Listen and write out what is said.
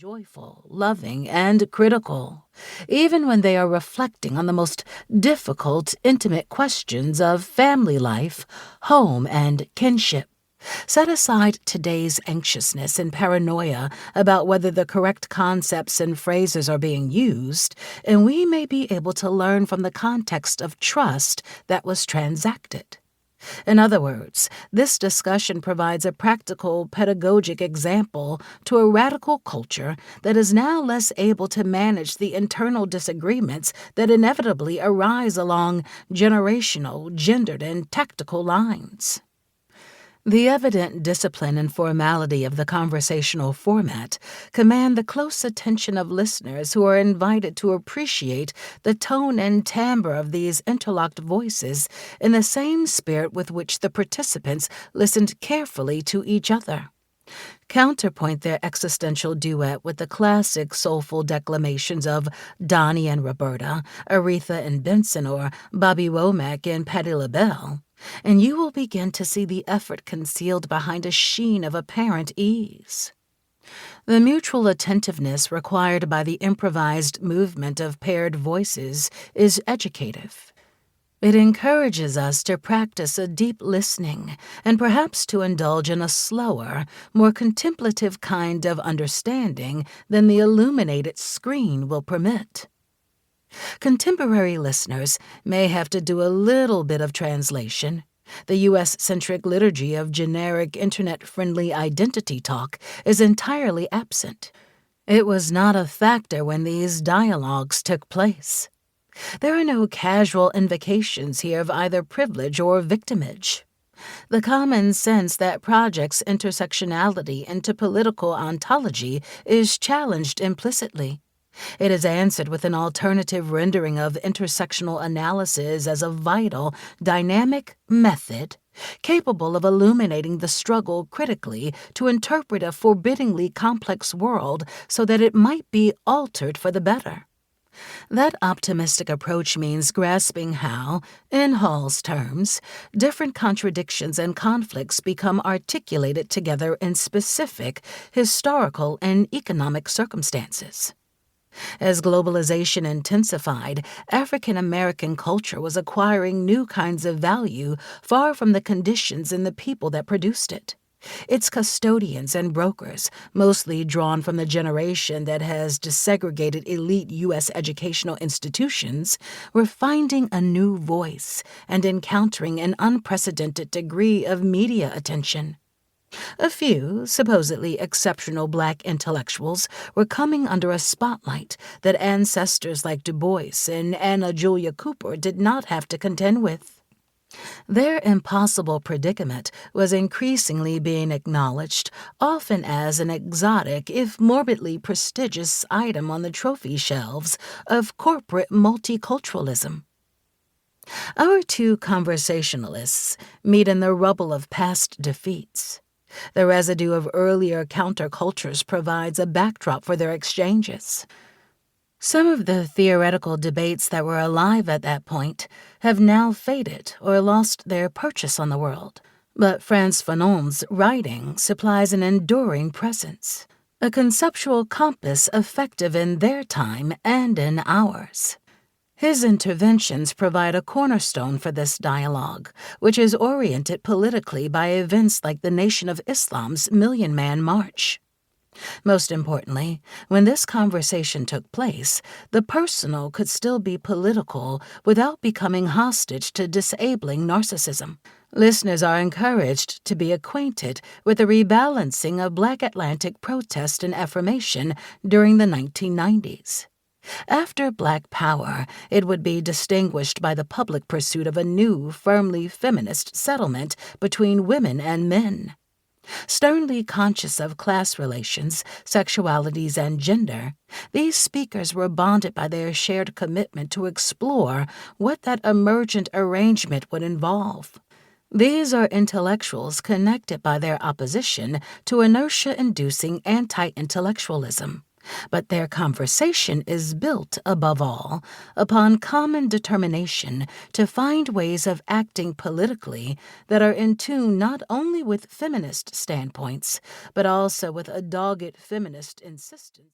joyful, loving, and critical, even when they are reflecting on the most difficult, intimate questions of family life, home, and kinship. Set aside today's anxiousness and paranoia about whether the correct concepts and phrases are being used, and we may be able to learn from the context of trust that was transacted. In other words, this discussion provides a practical pedagogic example to a radical culture that is now less able to manage the internal disagreements that inevitably arise along generational, gendered, and tactical lines. The evident discipline and formality of the conversational format command the close attention of listeners who are invited to appreciate the tone and timbre of these interlocked voices in the same spirit with which the participants listened carefully to each other. Counterpoint their existential duet with the classic soulful declamations of Donnie and Roberta, Aretha and Benson, or Bobby Womack and Patti LaBelle, and you will begin to see the effort concealed behind a sheen of apparent ease. The mutual attentiveness required by the improvised movement of paired voices is educative. It encourages us to practice a deep listening and perhaps to indulge in a slower, more contemplative kind of understanding than the illuminated screen will permit. Contemporary listeners may have to do a little bit of translation. The U.S.-centric liturgy of generic internet-friendly identity talk is entirely absent. It was not a factor when these dialogues took place. There are no casual invocations here of either privilege or victimage. The common sense that projects intersectionality into political ontology is challenged implicitly. It is answered with an alternative rendering of intersectional analysis as a vital, dynamic method capable of illuminating the struggle critically to interpret a forbiddingly complex world so that it might be altered for the better. That optimistic approach means grasping how, in Hall's terms, different contradictions and conflicts become articulated together in specific historical and economic circumstances. As globalization intensified, African American culture was acquiring new kinds of value far from the conditions and the people that produced it. Its custodians and brokers, mostly drawn from the generation that has desegregated elite U.S. educational institutions, were finding a new voice and encountering an unprecedented degree of media attention. A few, supposedly exceptional black intellectuals were coming under a spotlight that ancestors like Du Bois and Anna Julia Cooper did not have to contend with. Their impossible predicament was increasingly being acknowledged, often as an exotic, if morbidly prestigious item on the trophy shelves of corporate multiculturalism. Our two conversationalists meet in the rubble of past defeats. The residue of earlier countercultures provides a backdrop for their exchanges. Some of the theoretical debates that were alive at that point have now faded or lost their purchase on the world, but Frantz Fanon's writing supplies an enduring presence, a conceptual compass effective in their time and in ours. His interventions provide a cornerstone for this dialogue, which is oriented politically by events like the Nation of Islam's Million Man March. Most importantly, when this conversation took place, the personal could still be political without becoming hostage to disabling narcissism. Listeners are encouraged to be acquainted with the rebalancing of Black Atlantic protest and affirmation during the 1990s. After Black Power, it would be distinguished by the public pursuit of a new, firmly feminist settlement between women and men. Sternly conscious of class relations, sexualities, and gender, these speakers were bonded by their shared commitment to explore what that emergent arrangement would involve. These are intellectuals connected by their opposition to inertia-inducing anti-intellectualism. But their conversation is built, above all, upon common determination to find ways of acting politically that are in tune not only with feminist standpoints, but also with a dogged feminist insistence.